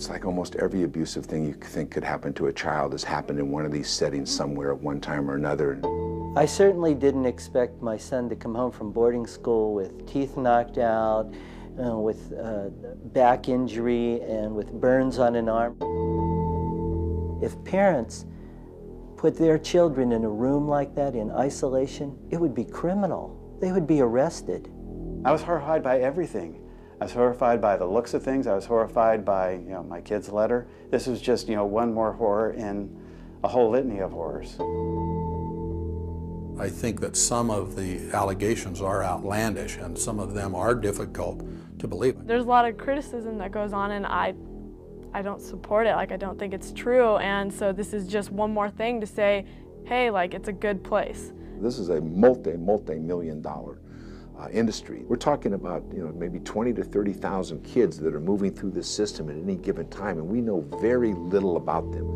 It's like almost every abusive thing you think could happen to a child has happened in one of these settings somewhere at one time or another. I certainly didn't expect my son to come home from boarding school with teeth knocked out, with back injury, and with burns on an arm. If parents put their children in a room like that in isolation, it would be criminal. They would be arrested. I was horrified by everything. I was horrified by the looks of things. I was horrified by, my kid's letter. This was just, one more horror in a whole litany of horrors. I think that some of the allegations are outlandish and some of them are difficult to believe. There's a lot of criticism that goes on, and I don't support it. I don't think it's true, and so this is just one more thing to say, hey, it's a good place. This is a multi-million-dollar industry. We're talking about maybe 20 to 30,000 kids that are moving through this system at any given time, and we know very little about them.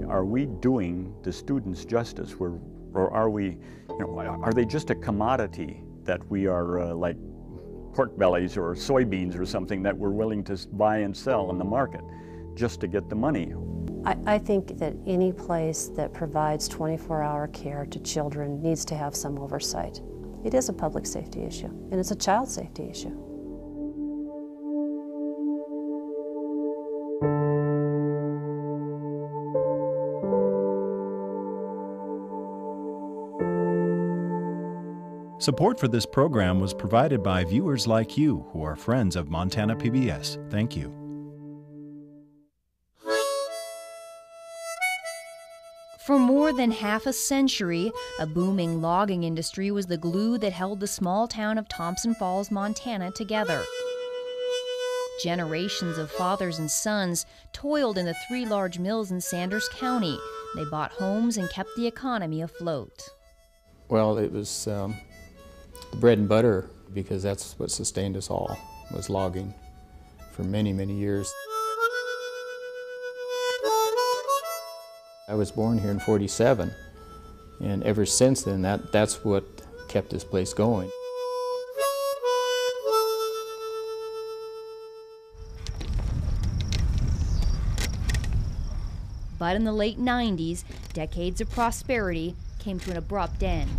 Are we doing the students justice, or are we, are they just a commodity that we are like pork bellies or soybeans or something that we're willing to buy and sell in the market just to get the money? I think that any place that provides 24-hour care to children needs to have some oversight. It is a public safety issue, and it's a child safety issue. Support for this program was provided by viewers like you who are friends of Montana PBS. Thank you. For more than half a century, a booming logging industry was the glue that held the small town of Thompson Falls, Montana together. Generations of fathers and sons toiled in the 3 large mills in Sanders County. They bought homes and kept the economy afloat. Well, it was the bread and butter, because that's what sustained us all, was logging for many, many years. I was born here in '47, and ever since then, that's what kept this place going. But in the late 90s, decades of prosperity came to an abrupt end.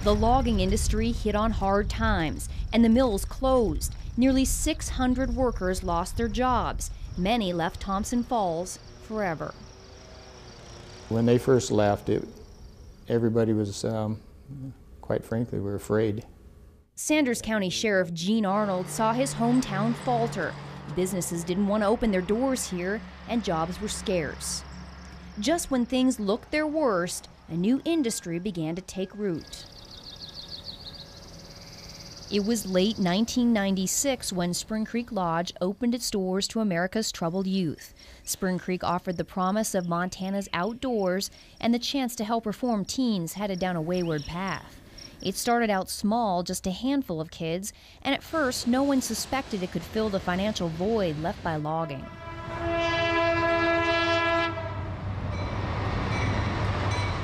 The logging industry hit on hard times, and the mills closed. Nearly 600 workers lost their jobs. Many left Thompson Falls forever. When they first left, everybody was, quite frankly, we were afraid. Sanders County Sheriff Gene Arnold saw his hometown falter. Businesses didn't want to open their doors here, and jobs were scarce. Just when things looked their worst, a new industry began to take root. It was late 1996 when Spring Creek Lodge opened its doors to America's troubled youth. Spring Creek offered the promise of Montana's outdoors and the chance to help reform teens headed down a wayward path. It started out small, just a handful of kids, and at first no one suspected it could fill the financial void left by logging.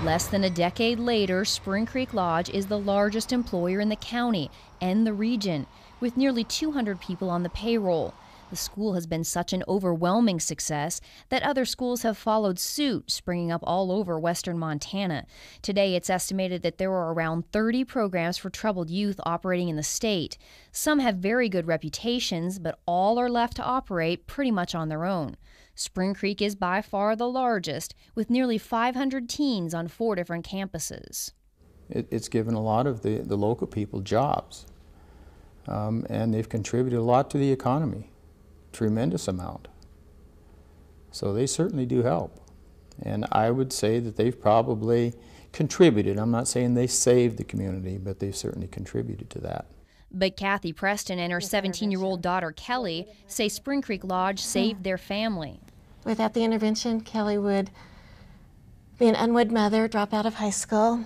Less than a decade later, Spring Creek Lodge is the largest employer in the county and the region, with nearly 200 people on the payroll. The school has been such an overwhelming success that other schools have followed suit, springing up all over western Montana. Today, it's estimated that there are around 30 programs for troubled youth operating in the state. Some have very good reputations, but all are left to operate pretty much on their own. Spring Creek is by far the largest, with nearly 500 teens on 4 different campuses. It's given a lot of the local people jobs, and they've contributed a lot to the economy, tremendous amount. So they certainly do help. And I would say that they've probably contributed. I'm not saying they saved the community, but they've certainly contributed to that. But Kathy Preston and her 17-year-old daughter Kelly say Spring Creek Lodge saved their family. Without the intervention, Kelly would be an unwed mother, drop out of high school.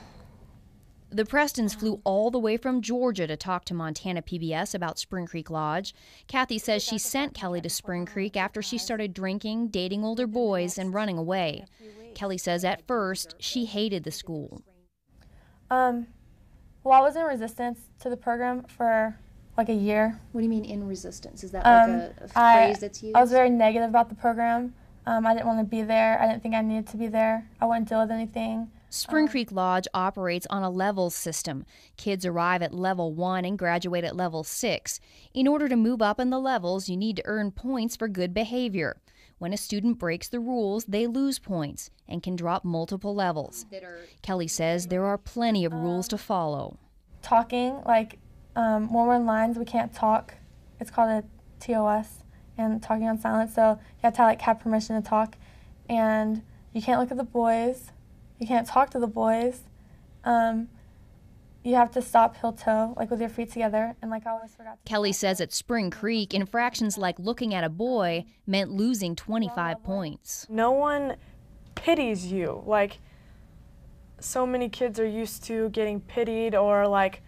The Prestons flew all the way from Georgia to talk to Montana PBS about Spring Creek Lodge. Kathy says she sent Kelly to Spring Creek after she started drinking, dating older boys, and running away. Kelly says at first she hated the school. Well, I was in resistance to the program for like a year. What do you mean in resistance? Is that like a phrase that's used? I was very negative about the program. I didn't want to be there. I didn't think I needed to be there. I wouldn't deal with anything. Spring Creek Lodge operates on a levels system. Kids arrive at level 1 and graduate at level 6. In order to move up in the levels, you need to earn points for good behavior. When a student breaks the rules, they lose points and can drop multiple levels. Kelly says there are plenty of rules to follow. Talking, like when we're in lines, we can't talk. It's called a TOS, and talking on silence. So you have to have permission to talk, and you can't look at the boys. You can't talk to the boys. You have to stop heel-toe, like with your feet together, and like I always forgot to. Kelly says at Spring Creek, infractions like looking at a boy meant losing 25 points. No one pities you. Like, so many kids are used to getting pitied, or like,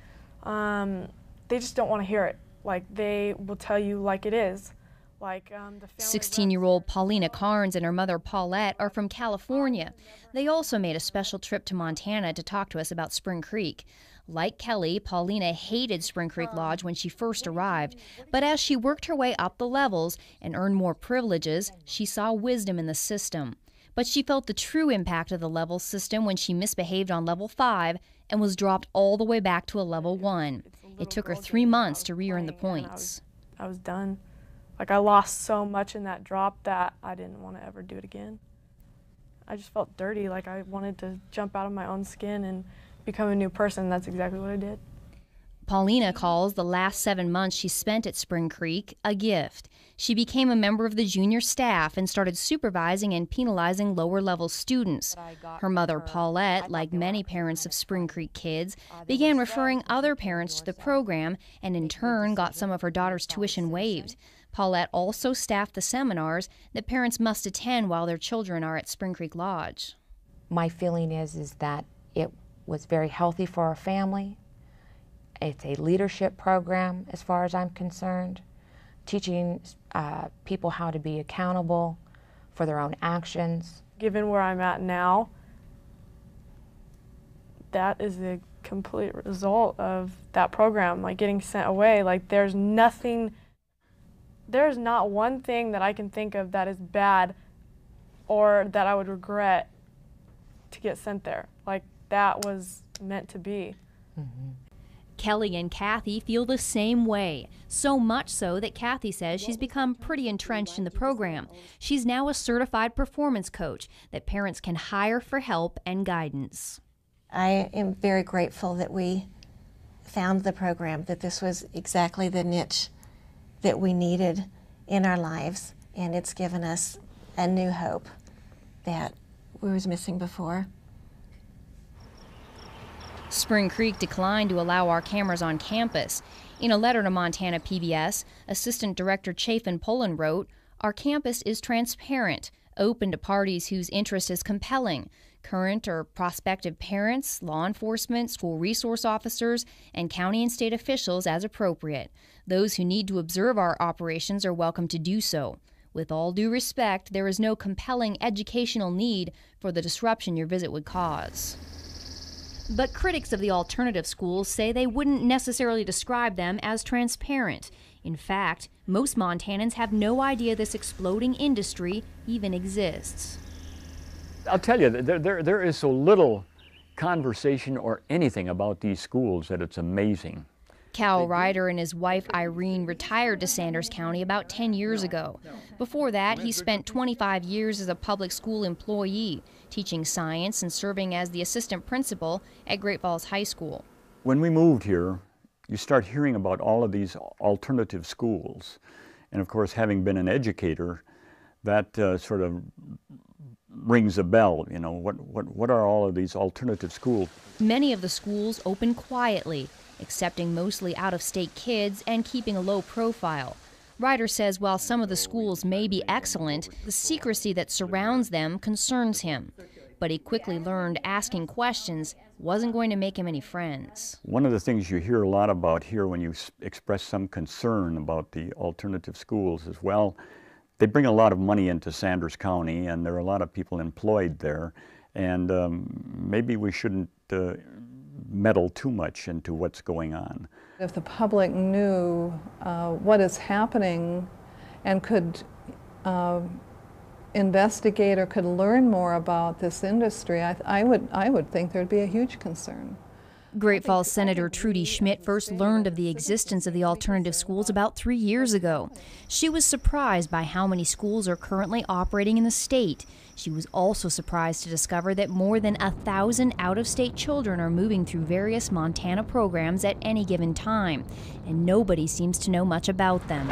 they just don't want to hear it. Like, they will tell you like it is. Like 16-year-old Paulina Carnes and her mother Paulette are from California. They also made a special trip to Montana to talk to us about Spring Creek. Like Kelly, Paulina hated Spring Creek Lodge when she first arrived, but as she worked her way up the levels and earned more privileges, she saw wisdom in the system. But she felt the true impact of the level system when she misbehaved on level 5 and was dropped all the way back to a level 1. It took her 3 months to re-earn the points. I was done. Like, I lost so much in that drop that I didn't want to ever do it again. I just felt dirty, like I wanted to jump out of my own skin and become a new person. That's exactly what I did. Paulina calls the last 7 months she spent at Spring Creek a gift. She became a member of the junior staff and started supervising and penalizing lower-level students. Her mother, Paulette, like many parents of Spring Creek kids, began referring other parents to the program and in turn got some of her daughter's tuition waived. Paulette also staffed the seminars that parents must attend while their children are at Spring Creek Lodge. My feeling is that it was very healthy for our family. It's a leadership program as far as I'm concerned, teaching people how to be accountable for their own actions. Given where I'm at now, that is a complete result of that program, like getting sent away. Like, there's not one thing that I can think of that is bad or that I would regret to get sent there. Like, that was meant to be. Mm-hmm. Kelly and Kathy feel the same way, so much so that Kathy says she's become pretty entrenched in the program. She's now a certified performance coach that parents can hire for help and guidance. I am very grateful that we found the program, that this was exactly the niche that we needed in our lives, and it's given us a new hope that we was missing before. Spring Creek declined to allow our cameras on campus. In a letter to Montana PBS, Assistant Director Chafin Pullen wrote, "Our campus is transparent, open to parties whose interest is compelling. Current or prospective parents, law enforcement, school resource officers, and county and state officials as appropriate. Those who need to observe our operations are welcome to do so. With all due respect, there is no compelling educational need for the disruption your visit would cause." But critics of the alternative schools say they wouldn't necessarily describe them as transparent. In fact, most Montanans have no idea this exploding industry even exists. I'll tell you, there is so little conversation or anything about these schools that it's amazing. Cal Ryder and his wife Irene retired to Sanders County about 10 years ago. Before that, he spent 25 years as a public school employee, teaching science and serving as the assistant principal at Great Falls High School. When we moved here, you start hearing about all of these alternative schools. And of course, having been an educator, that sort of rings a bell. You know, what are all of these alternative schools? Many of the schools open quietly, accepting mostly out-of-state kids and keeping a low profile. Ryder says while some of the schools may be excellent, the secrecy that surrounds them concerns him. But he quickly learned asking questions wasn't going to make him any friends. One of the things you hear a lot about here when you express some concern about the alternative schools is, well, they bring a lot of money into Sanders County and there are a lot of people employed there, and maybe we shouldn't meddle too much into what's going on. If the public knew what is happening and could investigate or could learn more about this industry, I would think there'd be a huge concern. Great Falls Senator Trudy Schmidt first learned of the existence of the alternative schools about 3 years ago. She was surprised by how many schools are currently operating in the state. She was also surprised to discover that more than 1,000 out-of-state children are moving through various Montana programs at any given time, and nobody seems to know much about them.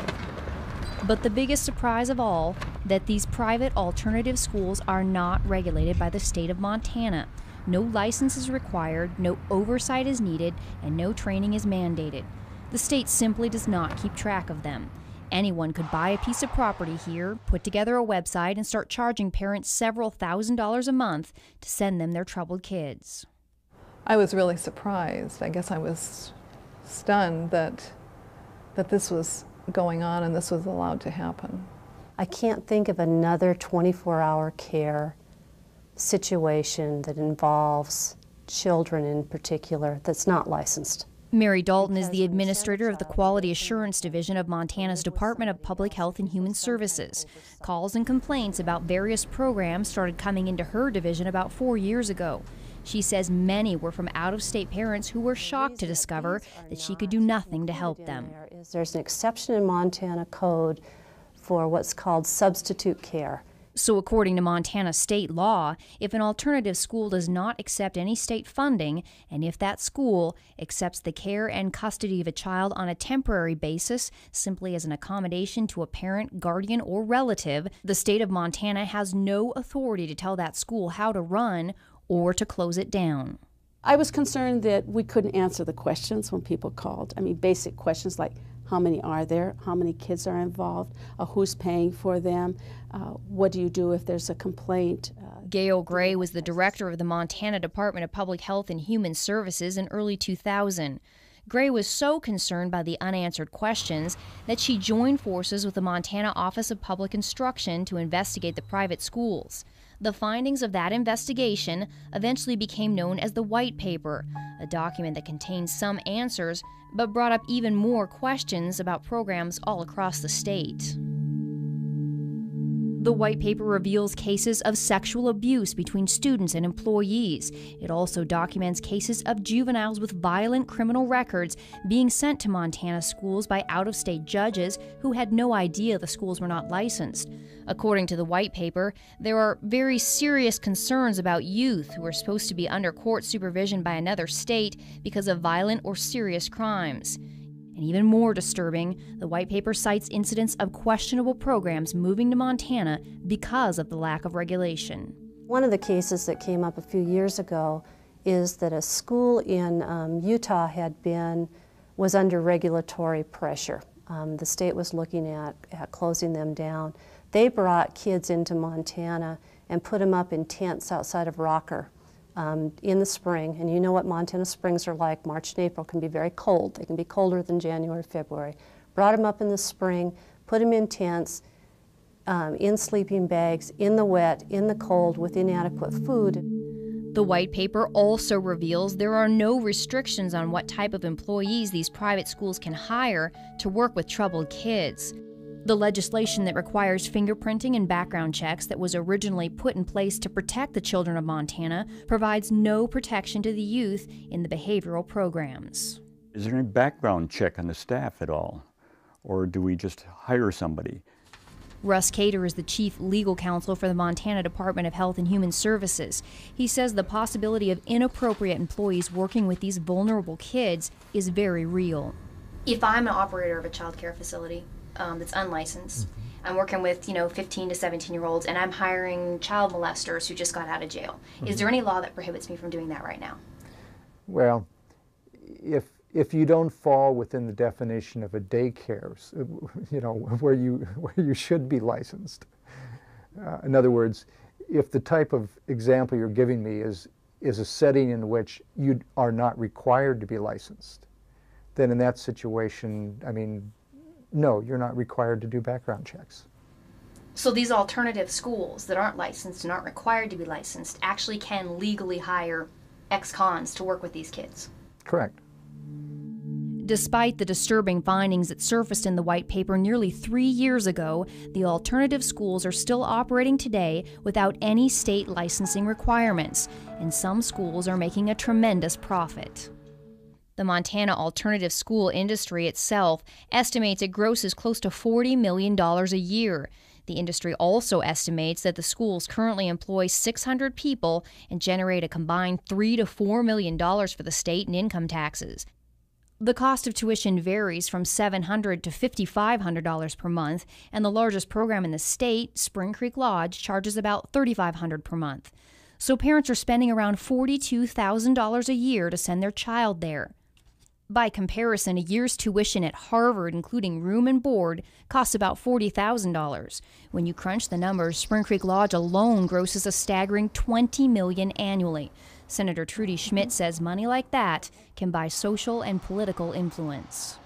But the biggest surprise of all, that these private alternative schools are not regulated by the state of Montana. No license is required, no oversight is needed, and no training is mandated. The state simply does not keep track of them. Anyone could buy a piece of property here, put together a website, and start charging parents several $1,000s a month to send them their troubled kids. I was really surprised. I guess I was stunned that this was going on and this was allowed to happen. I can't think of another 24-hour care situation that involves children in particular that's not licensed. Mary Dalton is the administrator of the Quality Assurance Division of Montana's Department of Public Health and Human Services. Calls and complaints about various programs started coming into her division about 4 years ago. She says many were from out-of-state parents who were shocked to discover that she could do nothing to help them. There's an exception in Montana code for what's called substitute care. So according to Montana state law, if an alternative school does not accept any state funding, and if that school accepts the care and custody of a child on a temporary basis, simply as an accommodation to a parent, guardian, or relative, the state of Montana has no authority to tell that school how to run or to close it down. I was concerned that we couldn't answer the questions when people called. I mean, basic questions like, how many are there? How many kids are involved? Who's paying for them? What do you do if there's a complaint? Gail Gray was the director of the Montana Department of Public Health and Human Services in early 2000. Gray was so concerned by the unanswered questions that she joined forces with the Montana Office of Public Instruction to investigate the private schools. The findings of that investigation eventually became known as the White Paper, a document that contained some answers but brought up even more questions about programs all across the state. The White Paper reveals cases of sexual abuse between students and employees. It also documents cases of juveniles with violent criminal records being sent to Montana schools by out-of-state judges who had no idea the schools were not licensed. According to the White Paper, there are very serious concerns about youth who are supposed to be under court supervision by another state because of violent or serious crimes. And even more disturbing, the White Paper cites incidents of questionable programs moving to Montana because of the lack of regulation. One of the cases that came up a few years ago is that a school in Utah was under regulatory pressure. The state was looking at closing them down. They brought kids into Montana and put them up in tents outside of Rocker in the spring. And you know what Montana springs are like. March and April can be very cold. They can be colder than January, February. Brought them up in the spring, put them in tents, in sleeping bags, in the wet, in the cold, with inadequate food. The White Paper also reveals there are no restrictions on what type of employees these private schools can hire to work with troubled kids. The legislation that requires fingerprinting and background checks that was originally put in place to protect the children of Montana provides no protection to the youth in the behavioral programs. Is there any background check on the staff at all? Or do we just hire somebody? Russ Cater is the chief legal counsel for the Montana Department of Health and Human Services. He says the possibility of inappropriate employees working with these vulnerable kids is very real. If I'm an operator of a child care facility that's unlicensed, I'm working with 15 to 17-year-olds, and I'm hiring child molesters who just got out of jail. Is there any law that prohibits me from doing that right now? Well, if you don't fall within the definition of a daycare, where you should be licensed. In other words, if the type of example you're giving me is a setting in which you are not required to be licensed, then in that situation, I mean, no, you're not required to do background checks. So these alternative schools that aren't licensed and aren't required to be licensed actually can legally hire ex-cons to work with these kids. Correct. Despite the disturbing findings that surfaced in the white paper nearly 3 years ago, the alternative schools are still operating today without any state licensing requirements, and some schools are making a tremendous profit. The Montana alternative school industry itself estimates it grosses close to $40 million a year. The industry also estimates that the schools currently employ 600 people and generate a combined $3 to $4 million for the state in income taxes. The cost of tuition varies from $700 to $5,500 per month, and the largest program in the state, Spring Creek Lodge, charges about $3,500 per month. So parents are spending around $42,000 a year to send their child there. By comparison, a year's tuition at Harvard, including room and board, costs about $40,000. When you crunch the numbers, Spring Creek Lodge alone grosses a staggering $20 million annually. Senator Trudy Schmidt says money like that can buy social and political influence.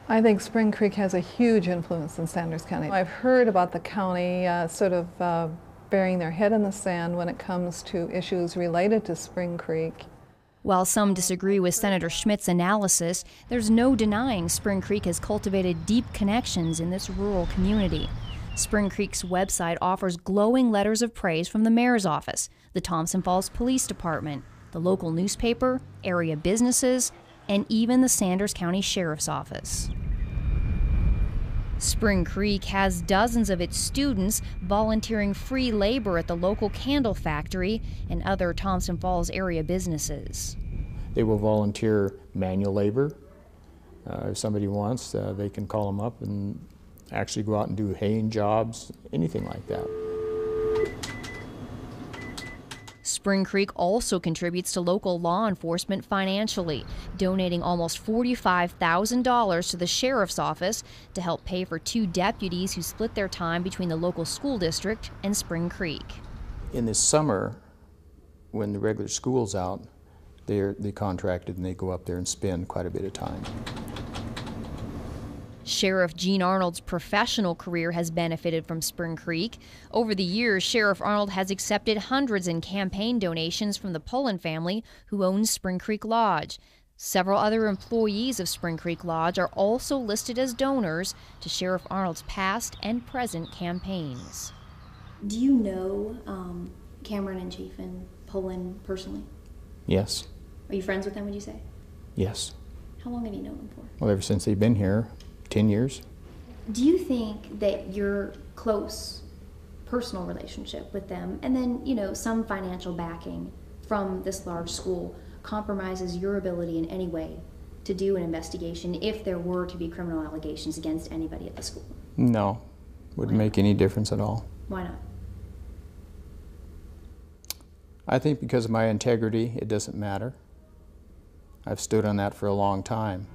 I think Spring Creek has a huge influence in Sanders County. I've heard about the county burying their head in the sand when it comes to issues related to Spring Creek. While some disagree with Senator Schmidt's analysis, there's no denying Spring Creek has cultivated deep connections in this rural community. Spring Creek's website offers glowing letters of praise from the mayor's office, the Thompson Falls Police Department, the local newspaper, area businesses, and even the Sanders County Sheriff's Office. Spring Creek has dozens of its students volunteering free labor at the local candle factory and other Thompson Falls area businesses. They will volunteer manual labor. If somebody wants, they can call them up and actually go out and do haying jobs, anything like that. Spring Creek also contributes to local law enforcement financially, donating almost $45,000 to the sheriff's office to help pay for 2 deputies who split their time between the local school district and Spring Creek. In the summer, when the regular school's out, they're contracted and they go up there and spend quite a bit of time. Sheriff Gene Arnold's professional career has benefited from Spring Creek. Over the years, Sheriff Arnold has accepted hundreds in campaign donations from the Pullen family, who owns Spring Creek Lodge. Several other employees of Spring Creek Lodge are also listed as donors to Sheriff Arnold's past and present campaigns. Do you know Cameron and Chief and Pullen personally? Yes. Are you friends with them, would you say? Yes. How long have you known them for? Well, ever since they've been here, 10 years. Do you think that your close personal relationship with them and then, you know, some financial backing from this large school compromises your ability in any way to do an investigation if there were to be criminal allegations against anybody at the school? No, wouldn't make any difference at all. Why not? I think because of my integrity, it doesn't matter. I've stood on that for a long time.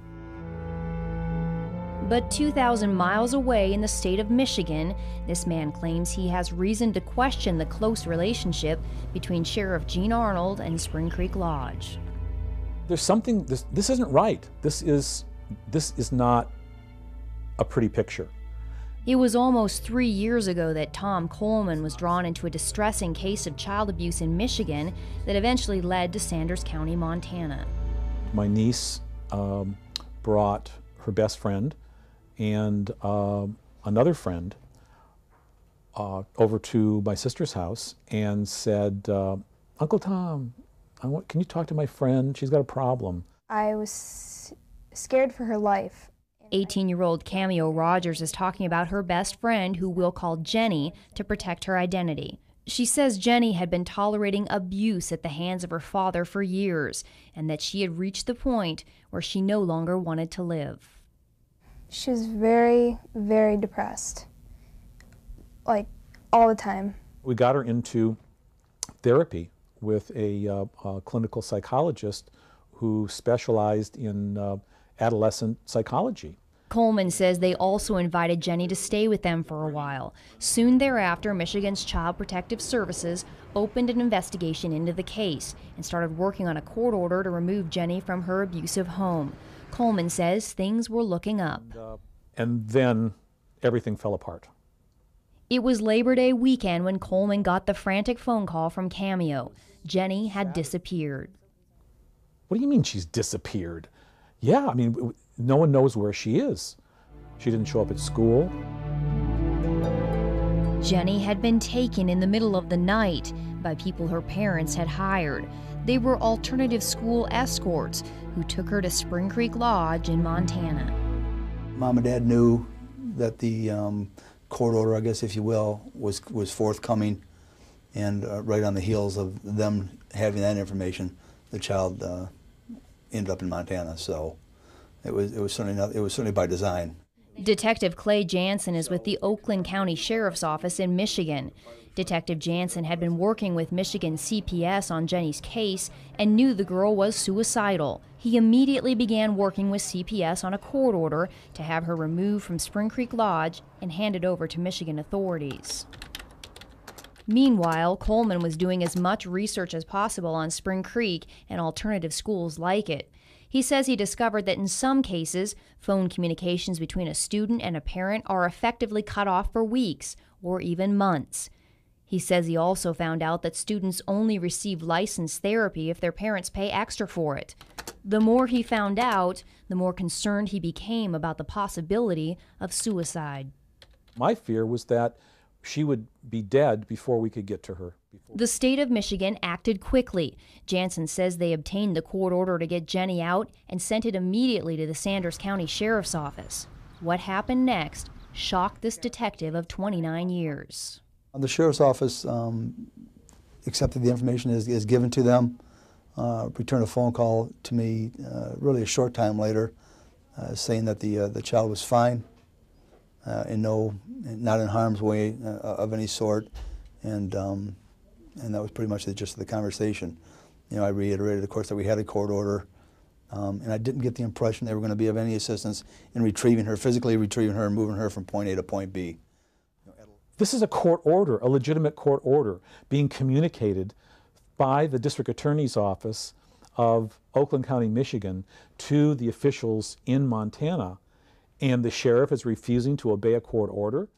But 2,000 miles away in the state of Michigan, this man claims he has reason to question the close relationship between Sheriff Gene Arnold and Spring Creek Lodge. There's something, this isn't right. This is not a pretty picture. It was almost 3 years ago that Tom Coleman was drawn into a distressing case of child abuse in Michigan that eventually led to Sanders County, Montana. My niece brought her best friend and another friend over to my sister's house and said, Uncle Tom, can you talk to my friend? She's got a problem. I was scared for her life. 18-year-old Cameo Rogers is talking about her best friend, who we'll call Jenny, to protect her identity. She says Jenny had been tolerating abuse at the hands of her father for years, and that she had reached the point where she no longer wanted to live. She was very, very depressed, like all the time. We got her into therapy with a clinical psychologist who specialized in adolescent psychology. Coleman says they also invited Jenny to stay with them for a while. Soon thereafter, Michigan's Child Protective Services opened an investigation into the case and started working on a court order to remove Jenny from her abusive home. Coleman says things were looking up. And then everything fell apart. It was Labor Day weekend when Coleman got the frantic phone call from Cameo. Jenny had disappeared. What do you mean she's disappeared? Yeah, I mean, no one knows where she is. She didn't show up at school. Jenny had been taken in the middle of the night by people her parents had hired. They were alternative school escorts who took her to Spring Creek Lodge in Montana. Mom and Dad knew that the court order, I guess if you will, was forthcoming, and right on the heels of them having that information, the child ended up in Montana. So it was certainly by design. Detective Clay Jansen is with the Oakland County Sheriff's Office in Michigan. Detective Jansen had been working with Michigan CPS on Jenny's case and knew the girl was suicidal. He immediately began working with CPS on a court order to have her removed from Spring Creek Lodge and handed over to Michigan authorities. Meanwhile, Coleman was doing as much research as possible on Spring Creek and alternative schools like it. He says he discovered that in some cases, phone communications between a student and a parent are effectively cut off for weeks or even months. He says he also found out that students only receive licensed therapy if their parents pay extra for it. The more he found out, the more concerned he became about the possibility of suicide. My fear was that she would be dead before we could get to her. The state of Michigan acted quickly. Jansen says they obtained the court order to get Jenny out and sent it immediately to the Sanders County Sheriff's Office. What happened next shocked this detective of 29 years. The Sheriff's Office accepted the information as given to them, returned a phone call to me really a short time later saying that the child was fine, not in harm's way of any sort, and that was pretty much the gist of the conversation. You know, I reiterated, of course, that we had a court order, and I didn't get the impression they were going to be of any assistance in retrieving her, physically retrieving her, and moving her from point A to point B. This is a court order, a legitimate court order, being communicated by the District Attorney's Office of Oakland County, Michigan, to the officials in Montana, and the sheriff is refusing to obey a court order.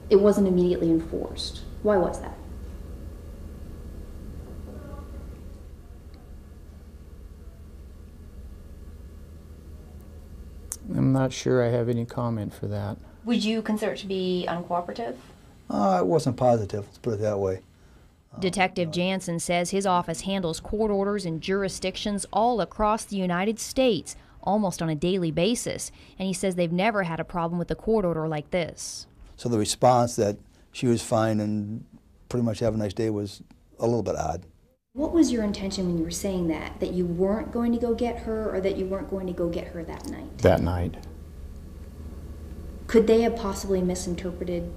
It wasn't immediately enforced. Why was that? I'm not sure I have any comment for that. Would you consider it to be uncooperative? It wasn't positive, let's put it that way. Detective Jansen says his office handles court orders in jurisdictions all across the United States, almost on a daily basis, and he says they've never had a problem with a court order like this. So the response that she was fine and pretty much have a nice day was a little bit odd. What was your intention when you were saying that? That you weren't going to go get her, or that you weren't going to go get her that night? That night. Could they have possibly misinterpreted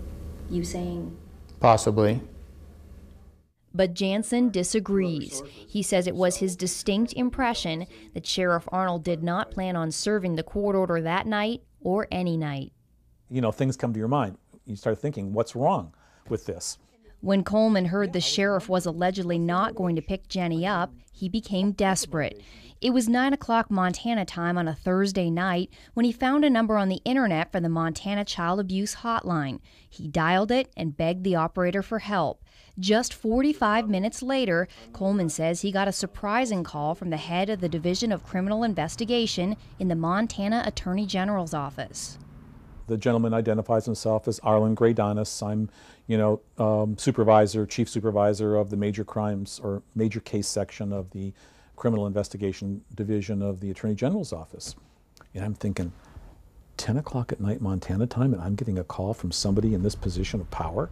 you saying? Possibly. But Jansen disagrees. He says it was his distinct impression that Sheriff Arnold did not plan on serving the court order that night or any night. You know, things come to your mind. You start thinking, what's wrong with this? When Coleman heard the sheriff was allegedly not going to pick Jenny up, he became desperate. It was 9 o'clock Montana time on a Thursday night when he found a number on the internet for the Montana Child Abuse Hotline. He dialed it and begged the operator for help. Just 45 minutes later, Coleman says he got a surprising call from the head of the Division of Criminal Investigation in the Montana Attorney General's office. The gentleman identifies himself as Arlen Graydonis. I'm, chief supervisor of the major crimes or major case section of the Criminal Investigation Division of the Attorney General's office. And I'm thinking, 10 o'clock at night Montana time, and I'm getting a call from somebody in this position of power?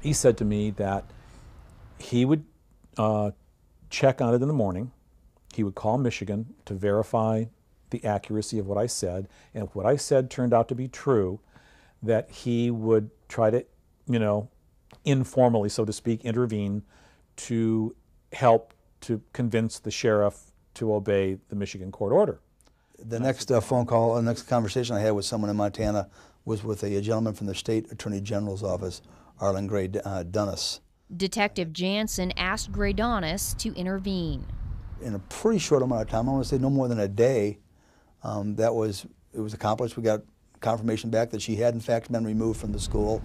He said to me that he would check on it in the morning. He would call Michigan to verify the accuracy of what I said, and if what I said turned out to be true, that he would try to, informally, so to speak, intervene to help to convince the sheriff to obey the Michigan court order. The next phone call, the next conversation I had with someone in Montana was with a gentleman from the State Attorney General's office, Arlen Graydonis. Detective Jansen asked Graydonis to intervene. In a pretty short amount of time, I want to say no more than a day, it was accomplished. We got confirmation back that she had in fact been removed from the school.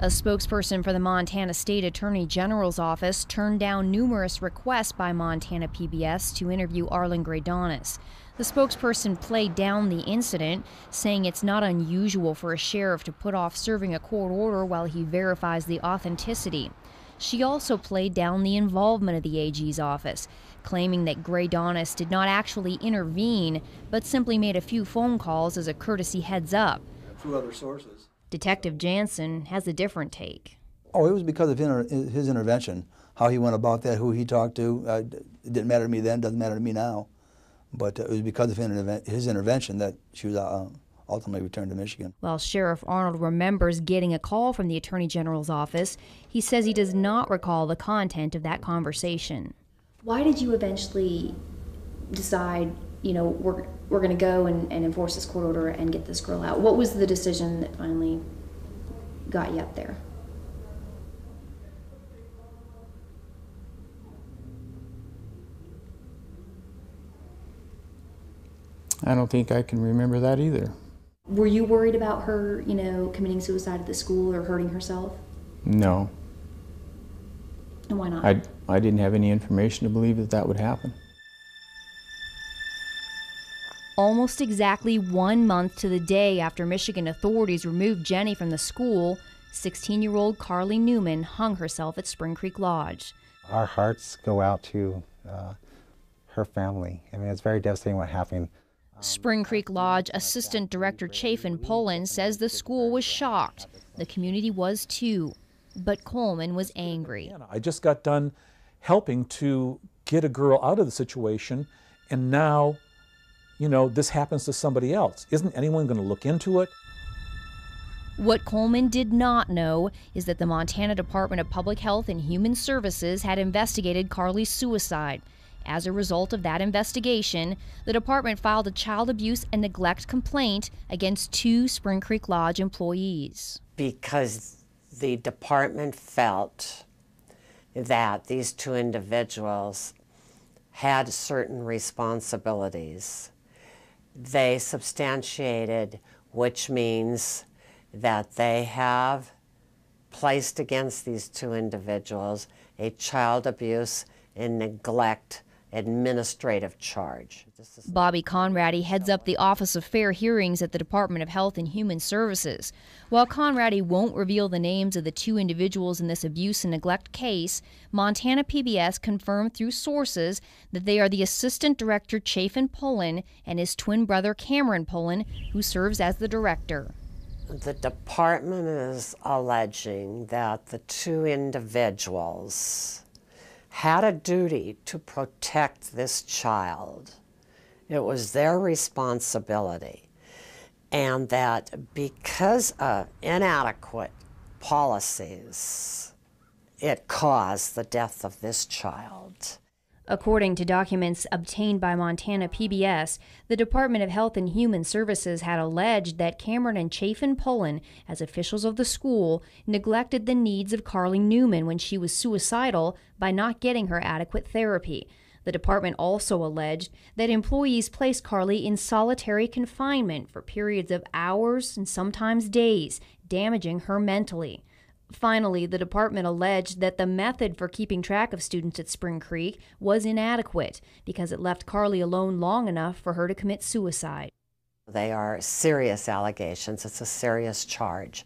A spokesperson for the Montana State Attorney General's office turned down numerous requests by Montana PBS to interview Arlen Greydonis. The spokesperson played down the incident, saying it's not unusual for a sheriff to put off serving a court order while he verifies the authenticity. She also played down the involvement of the AG's office, claiming that Greydonis did not actually intervene, but simply made a few phone calls as a courtesy heads up. Through other sources. Detective Jansen has a different take. Oh, it was because of his intervention, how he went about that, who he talked to. It didn't matter to me then, doesn't matter to me now. But it was because of his intervention that she was ultimately returned to Michigan. While Sheriff Arnold remembers getting a call from the Attorney General's office, he says he does not recall the content of that conversation. Why did you eventually decide, you know, we're going to go and enforce this court order and get this girl out? What was the decision that finally got you up there? I don't think I can remember that either. Were you worried about her, you know, committing suicide at the school or hurting herself? No. And why not? I didn't have any information to believe that that would happen. Almost exactly 1 month to the day after Michigan authorities removed Jenny from the school, 16-year-old Carly Newman hung herself at Spring Creek Lodge. Our hearts go out to her family. I mean, it's very devastating what happened. Spring Creek Lodge Assistant Director Chafin Pullen says the school was shocked. The community was too. But Coleman was angry. I just got done helping to get a girl out of the situation, and now, you know, this happens to somebody else. Isn't anyone going to look into it? What Coleman did not know is that the Montana Department of Public Health and Human Services had investigated Carly's suicide. As a result of that investigation, the department filed a child abuse and neglect complaint against 2 Spring Creek Lodge employees. Because the department felt that these 2 individuals had certain responsibilities. They substantiated, which means that they have placed against these 2 individuals a child abuse and neglect administrative charge. Bobby Conradi heads up the Office of Fair Hearings at the Department of Health and Human Services. While Conradi won't reveal the names of the 2 individuals in this abuse and neglect case, Montana PBS confirmed through sources that they are the Assistant Director Chafin Pullen and his twin brother Cameron Pullen, who serves as the director. The department is alleging that the 2 individuals had a duty to protect this child. It was their responsibility. And that because of inadequate policies, it caused the death of this child. According to documents obtained by Montana PBS, the Department of Health and Human Services had alleged that Cameron and Chafin Pullen, as officials of the school, neglected the needs of Carly Newman when she was suicidal by not getting her adequate therapy. The department also alleged that employees placed Carly in solitary confinement for periods of hours and sometimes days, damaging her mentally. Finally, the department alleged that the method for keeping track of students at Spring Creek was inadequate because it left Carly alone long enough for her to commit suicide. They are serious allegations. It's a serious charge.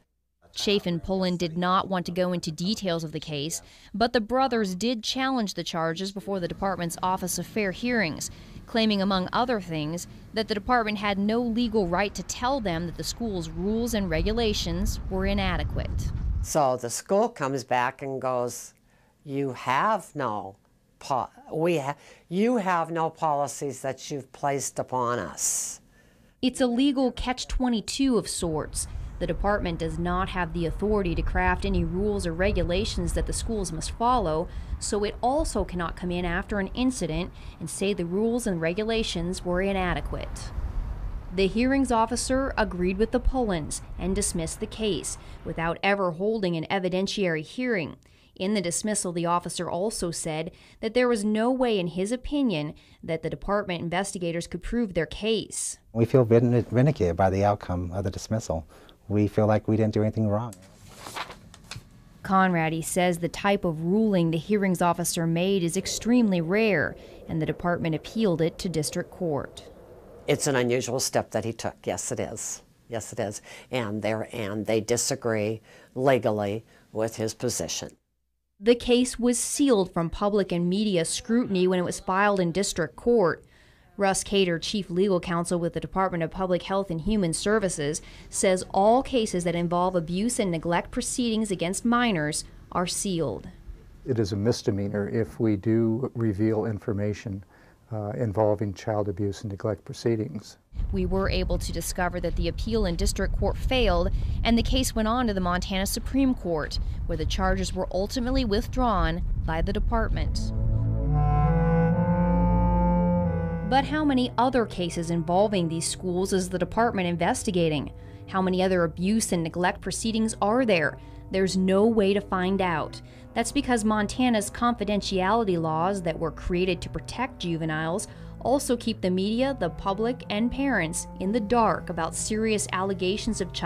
Chafin Pullen did not want to go into details of the case, but the brothers did challenge the charges before the department's Office of Fair Hearings, claiming, among other things, that the department had no legal right to tell them that the school's rules and regulations were inadequate. So the school comes back and goes, you have no policies that you've placed upon us. It's a legal catch-22 of sorts. The department does not have the authority to craft any rules or regulations that the schools must follow, so it also cannot come in after an incident and say the rules and regulations were inadequate. The hearings officer agreed with the Pullens and dismissed the case without ever holding an evidentiary hearing. In the dismissal, the officer also said that there was no way, in his opinion, that the department investigators could prove their case. We feel vindicated by the outcome of the dismissal. We feel like we didn't do anything wrong. Conradi says the type of ruling the hearings officer made is extremely rare, and the department appealed it to district court. It's an unusual step that he took. Yes, it is. Yes, it is. And they disagree legally with his position. The case was sealed from public and media scrutiny when it was filed in district court. Russ Cater, chief legal counsel with the Department of Public Health and Human Services, says all cases that involve abuse and neglect proceedings against minors are sealed. It is a misdemeanor if we do reveal information involving child abuse and neglect proceedings. We were able to discover that the appeal in district court failed, and the case went on to the Montana Supreme Court, where the charges were ultimately withdrawn by the department. But how many other cases involving these schools is the department investigating? How many other abuse and neglect proceedings are there? There's no way to find out. That's because Montana's confidentiality laws that were created to protect juveniles also keep the media, the public, and parents in the dark about serious allegations of child